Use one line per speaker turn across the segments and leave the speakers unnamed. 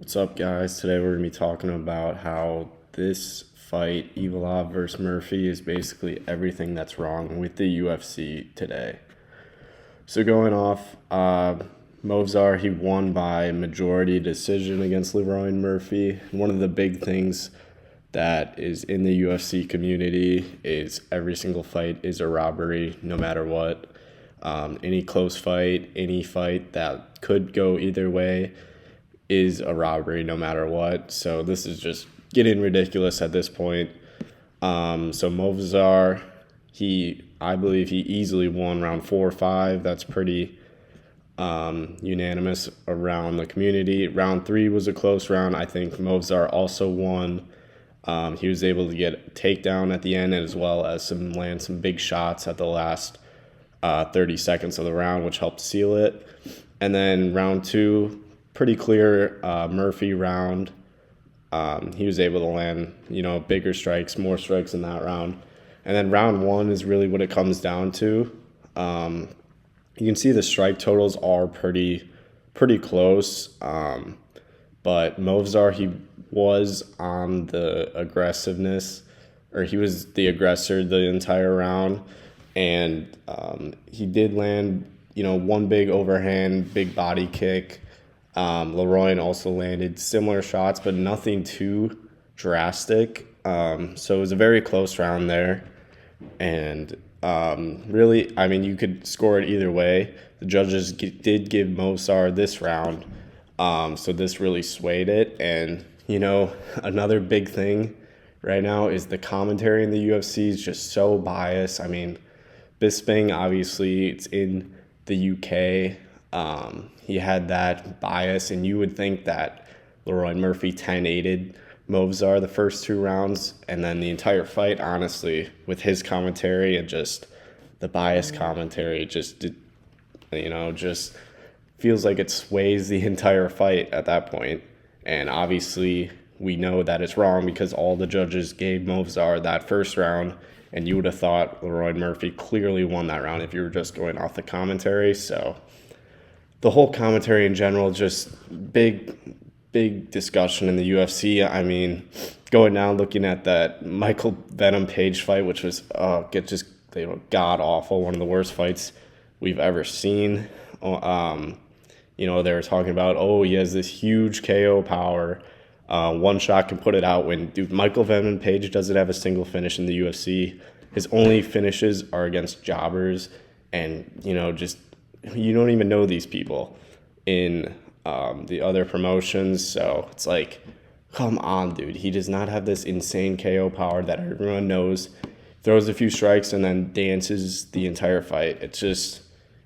What's up, guys? Today we're going to be talking about how this fight, Evloev versus Murphy, is basically everything that's wrong with the UFC today. So going off, Movzar, he won by majority decision against Leroy Murphy. One of the big things that is in the UFC community is every single fight is a robbery, no matter what. Any close fight, any fight that could go either way is a robbery no matter what. So this is just getting ridiculous at this point. So Movzar, I believe he easily won round 4 or 5. That's pretty unanimous around the community. Round 3 was a close round. I think Movzar also won. He was able to get a takedown at the end, as well as land some big shots at the last 30 seconds of the round, which helped seal it. And then round 2, pretty clear Murphy round. He was able to land, bigger strikes, more strikes in that round. And then round 1 is really what it comes down to. You can see the strike totals are pretty close. But Movzar, he was on the aggressiveness, or he was the aggressor the entire round. And he did land, one big overhand, big body kick. Leroy also landed similar shots, but nothing too drastic. So it was a very close round there. And really, you could score it either way. The judges did give Movzar this round. So this really swayed it. And, another big thing right now is the commentary in the UFC is just so biased. Bisping, obviously, it's in the UK. He had that bias, and you would think that Leroy Murphy 10-8'd Movzar the first 2 rounds, and then the entire fight, honestly, with his commentary and just the biased commentary, just feels like it sways the entire fight at that point. And obviously, we know that it's wrong because all the judges gave Movzar that first round, and you would have thought Leroy Murphy clearly won that round if you were just going off the commentary. So the whole commentary in general, just big discussion in the UFC. Going down, looking at that Michael Venom Page fight, which was god awful, one of the worst fights we've ever seen. They were talking about, he has this huge KO power. One shot can put it out. Michael Venom Page doesn't have a single finish in the UFC. His only finishes are against jobbers, and you don't even know these people in the other promotions. So it's like, come on, dude. He does not have this insane KO power that everyone knows. Throws a few strikes and then dances the entire fight. It's just,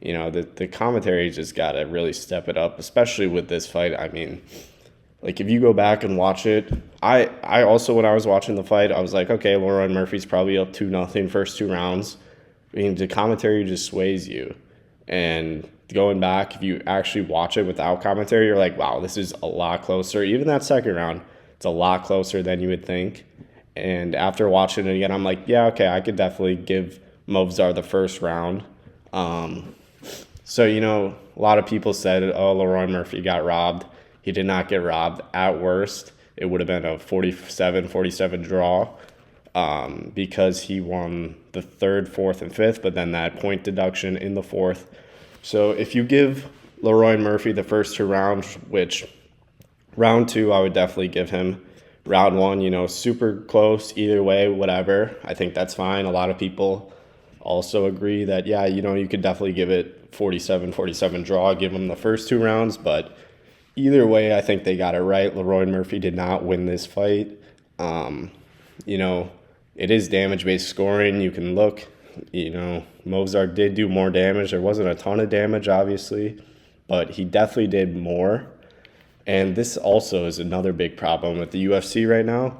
the commentary just got to really step it up, especially with this fight. If you go back and watch it, I also, when I was watching the fight, I was like, okay, Leroy Murphy's probably up 2-0 first 2 rounds. The commentary just sways you. And going back, if you actually watch it without commentary, you're like, wow, this is a lot closer. Even that second round, it's a lot closer than you would think. And after watching it again, I'm like, yeah, okay, I could definitely give Movzar the first round. So, a lot of people said, Leroy Murphy got robbed. He did not get robbed. At worst, it would have been a 47-47 draw because he won the 3rd, 4th, and 5th, but then that point deduction in the 4th. So if you give Leroy Murphy the first 2 rounds, which round 2 I would definitely give him. Round 1, super close, either way, whatever. I think that's fine. A lot of people also agree that, yeah, you could definitely give it 47-47 draw, give him the first 2 rounds, but either way, I think they got it right. Leroy Murphy did not win this fight. It is damage-based scoring. You can look, Movzar did do more damage. There wasn't a ton of damage, obviously, but he definitely did more. And this also is another big problem with the UFC right now.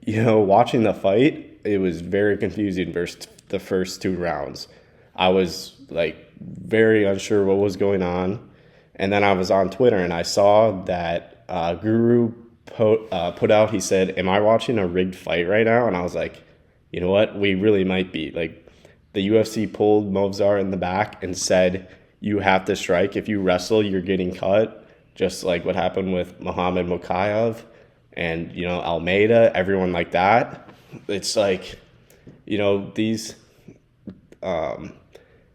Watching the fight, it was very confusing versus the first 2 rounds. I was, very unsure what was going on. And then I was on Twitter, and I saw that Guru put out, he said, am I watching a rigged fight right now? And I was like, you know what? We really might be. The UFC pulled Movzar in the back and said, you have to strike. If you wrestle, you're getting cut. just like what happened with Muhammad Mokaev and, Almeida, everyone like that. It's like,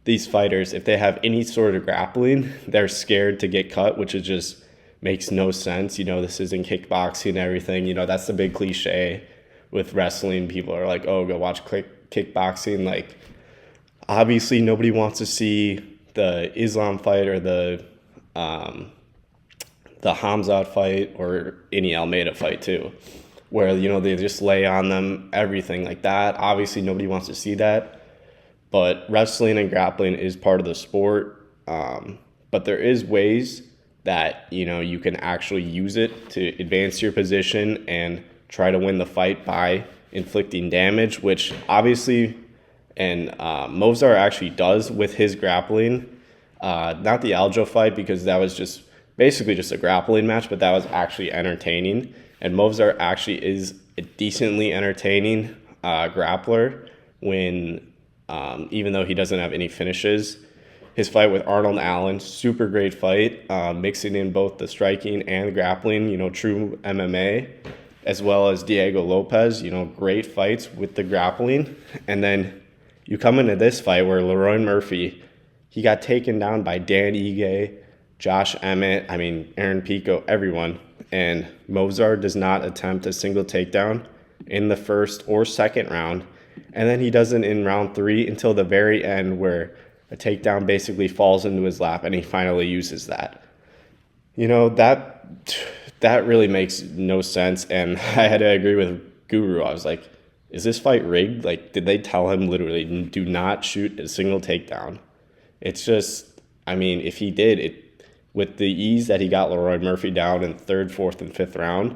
these fighters, if they have any sort of grappling, they're scared to get cut, which is just makes no sense. This isn't kickboxing and everything. That's the big cliche with wrestling. People are like, oh, go watch kickboxing. Like, obviously, nobody wants to see the Islam fight or the Hamzat fight or any Almeida fight too, where, they just lay on them, everything like that. Obviously, nobody wants to see that. But wrestling and grappling is part of the sport. But there is ways that, you can actually use it to advance your position and try to win the fight by inflicting damage, which obviously, and Movsar actually does with his grappling. Not the Aljo fight, because that was just basically just a grappling match, but that was actually entertaining. And Movsar actually is a decently entertaining grappler when... even though he doesn't have any finishes. His fight with Arnold Allen, super great fight, mixing in both the striking and grappling, true MMA, as well as Diego Lopez, great fights with the grappling. And then you come into this fight where Leroy Murphy, he got taken down by Dan Ige, Josh Emmett, Aaron Pico, everyone. And Movsar does not attempt a single takedown in the first or second round. And then he does it in round 3 until the very end, where a takedown basically falls into his lap and he finally uses that. That really makes no sense. And I had to agree with Guru. I was like, is this fight rigged? Like, did they tell him literally, do not shoot a single takedown? It's just, if he did, with the ease that he got Leroy Murphy down in 3rd, 4th, and 5th round,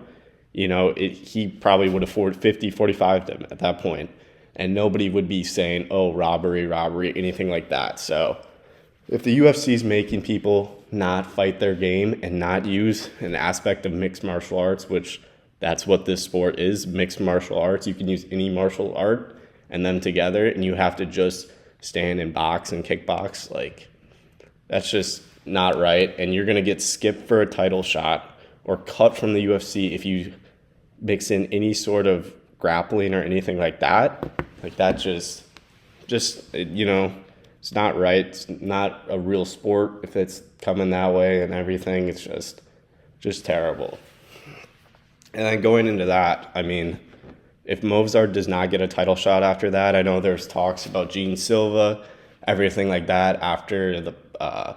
he probably would have 45'd him at that point. And nobody would be saying, oh, robbery, anything like that. So if the UFC is making people not fight their game and not use an aspect of mixed martial arts, which that's what this sport is, mixed martial arts. You can use any martial art and them together, and you have to just stand and box and kickbox. Like, that's just not right. And you're going to get skipped for a title shot or cut from the UFC if you mix in any sort of grappling or anything like that. Like, that just it's not right. It's not a real sport if it's coming that way and everything. It's just terrible. And then going into that, if Movsar does not get a title shot after that, I know there's talks about Gene Silva, everything like that after the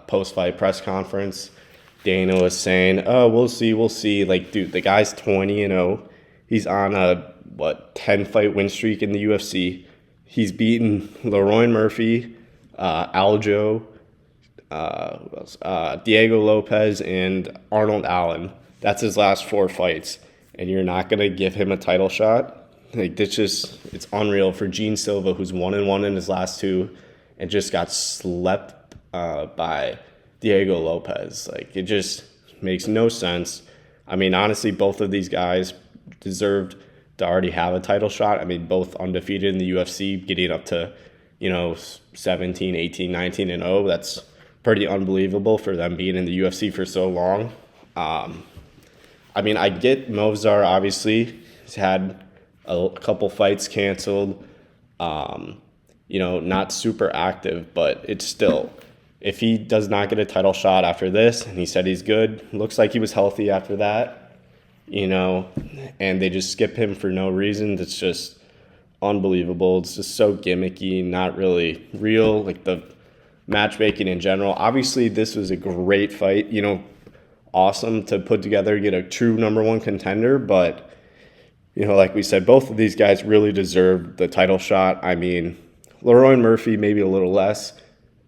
post-fight press conference. Dana was saying, oh, we'll see. Like, dude, the guy's 20-0. He's on a 10-fight win streak in the UFC. He's beaten Leroy Murphy, Aljo, Diego Lopez, and Arnold Allen. That's his last 4 fights. And you're not going to give him a title shot? Like, it's unreal for Gene Silva, who's 1-1 in his last 2 and just got slept by Diego Lopez. Like, it just makes no sense. Honestly, both of these guys deserved to already have a title shot. Both undefeated in the UFC, getting up to, 17, 18, 19, and 0. That's pretty unbelievable for them being in the UFC for so long. I get Movsar, obviously. He's had a couple fights canceled. Not super active, but it's still, if he does not get a title shot after this, and he said he's good, looks like he was healthy after that, and they just skip him for no reason. It's just unbelievable. It's just so gimmicky, not really real, like the matchmaking in general. Obviously, this was a great fight, awesome to put together, get a true number 1 contender, but, like we said, both of these guys really deserved the title shot. Leroy Murphy maybe a little less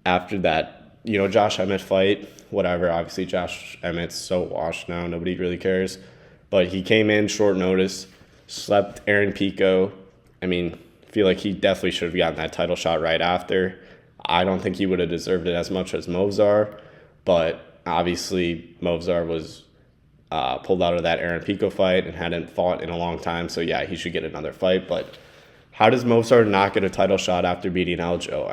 after that, Josh Emmett fight, whatever. Obviously, Josh Emmett's so washed now, nobody really cares. But he came in short notice, slept Aaron Pico. I feel like he definitely should have gotten that title shot right after. I don't think he would have deserved it as much as Movsar, but obviously Movsar was pulled out of that Aaron Pico fight and hadn't fought in a long time. So, yeah, he should get another fight. But how does Movsar not get a title shot after beating Aljo?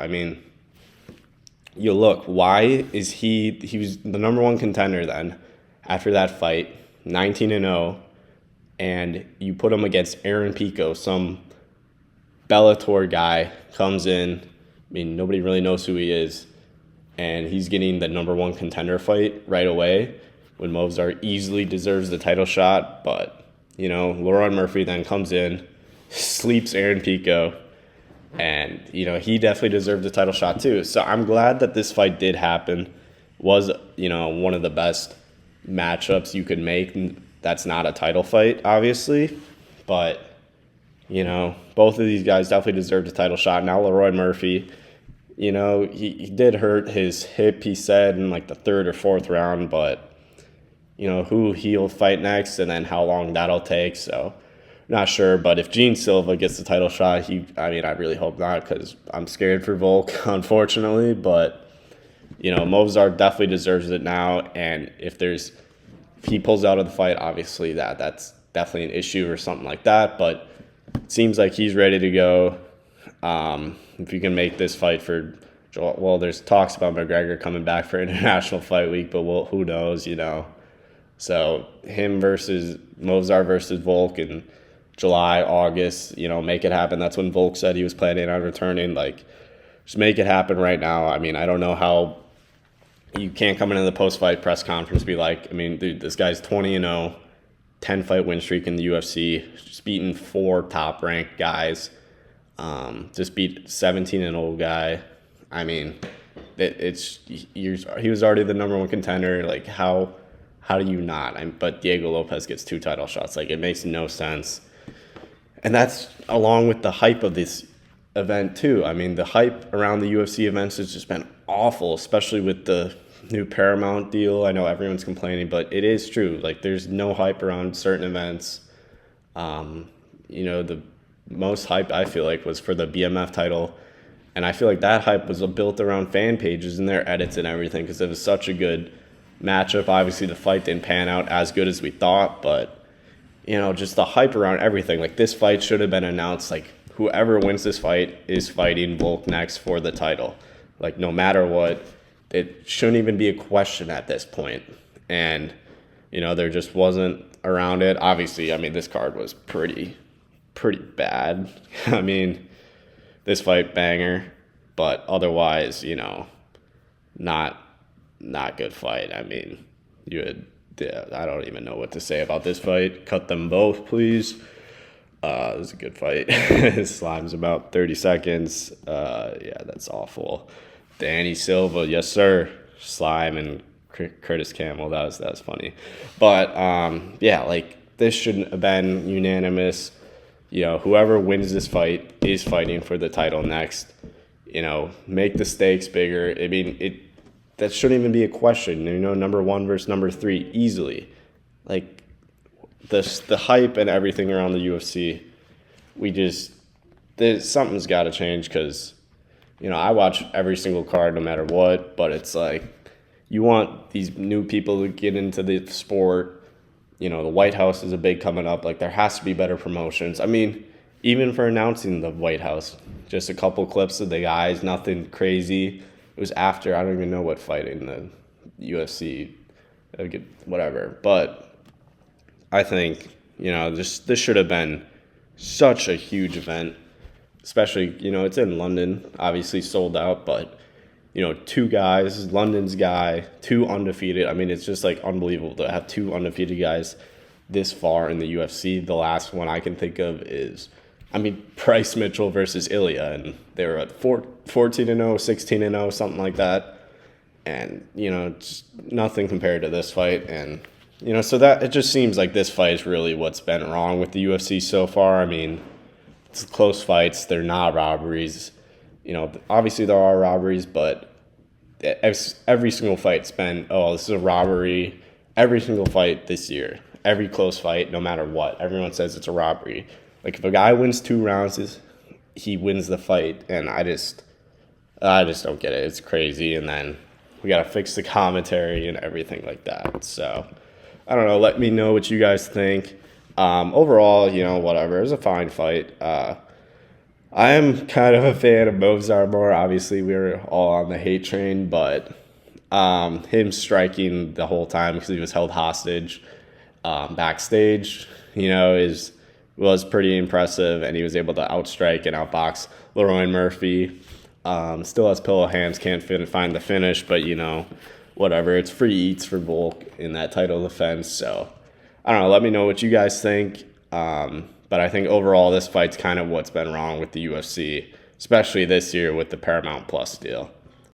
Why is he was the number 1 contender then, after that fight, 19-0, and you put him against Aaron Pico, some Bellator guy comes in. I mean, nobody really knows who he is, and he's getting the number one contender fight right away when Movsar easily deserves the title shot. But, Leroy Murphy then comes in, sleeps Aaron Pico, and, he definitely deserved the title shot too. So I'm glad that this fight did happen. Was, one of the best matchups you could make. That's not a title fight, obviously, but both of these guys definitely deserved a title shot. Now Leroy Murphy, he did hurt his hip, he said, in like the third or fourth round, but who he'll fight next and then how long that'll take. So not sure, but if Gene Silva gets the title shot, I really hope not, because I'm scared for Volk, unfortunately, but Movsar definitely deserves it now, and if he pulls out of the fight, obviously that's definitely an issue or something like that, but it seems like he's ready to go. If you can make this fight for Joel, well, there's talks about McGregor coming back for International Fight Week, but who knows, So Movsar versus Volk in July, August, make it happen. That's when Volk said he was planning on returning. Just make it happen right now. I don't know how you can't come into the post-fight press conference and be like, dude, this guy's 20-0, 10-fight win streak in the UFC, just beating 4 top-ranked guys, just beat 17-0 guy. He was already the number one contender. How do you not? But Diego Lopez gets 2 title shots. It makes no sense. And that's along with the hype of this event too. The hype around the UFC events has just been awful, especially with the new Paramount deal. I know everyone's complaining, but it is true. There's no hype around certain events. The most hype I feel like was for the BMF title, and I feel like that hype was built around fan pages and their edits and everything, because it was such a good matchup. Obviously the fight didn't pan out as good as we thought, but just the hype around everything. This fight should have been announced. Whoever wins this fight is fighting Volk next for the title. No matter what, it shouldn't even be a question at this point. And, there just wasn't around it. Obviously, this card was pretty bad. This fight banger, but otherwise, not good fight. I don't even know what to say about this fight. Cut them both, please. It was a good fight. Slime's about 30 seconds. Yeah, that's awful. Danny Silva, yes sir. Slime and Curtis Campbell, that was funny. But this shouldn't have been unanimous. Whoever wins this fight is fighting for the title next. Make the stakes bigger. That shouldn't even be a question. Number 1 versus number 3 easily. The hype and everything around the UFC, something's got to change, because I watch every single card no matter what, but it's you want these new people to get into the sport. The White House is a big coming up. There has to be better promotions. Even for announcing the White House, just a couple clips of the guys, nothing crazy. It was after, I don't even know what fight in the UFC, whatever. But I think, this should have been such a huge event, especially, it's in London, obviously sold out, but, 2 guys, London's guy, 2 undefeated. It's just unbelievable to have 2 undefeated guys this far in the UFC. The last one I can think of is, Bryce Mitchell versus Ilya, and they were at 14-0, 16-0, something like that. And, just nothing compared to this fight. And, so that it just seems like this fight is really what's been wrong with the UFC so far. It's close fights. They're not robberies. Obviously there are robberies, but every single fight's been, this is a robbery. Every single fight this year, every close fight, no matter what, everyone says it's a robbery. If a guy wins 2 rounds, he wins the fight, and I just don't get it. It's crazy, and then we got to fix the commentary and everything like that. So, I don't know. Let me know what you guys think. Overall, whatever. It was a fine fight. I am kind of a fan of Movsar more. Obviously, we were all on the hate train, but Him striking the whole time because he was held hostage backstage, was pretty impressive, and he was able to outstrike and outbox Leroy Murphy. Still has pillow hands, can't find the finish, but whatever. It's free eats for Volk in that title defense. So I don't know. Let me know what you guys think. But I think overall this fight's kind of what's been wrong with the UFC, especially this year with the Paramount Plus deal.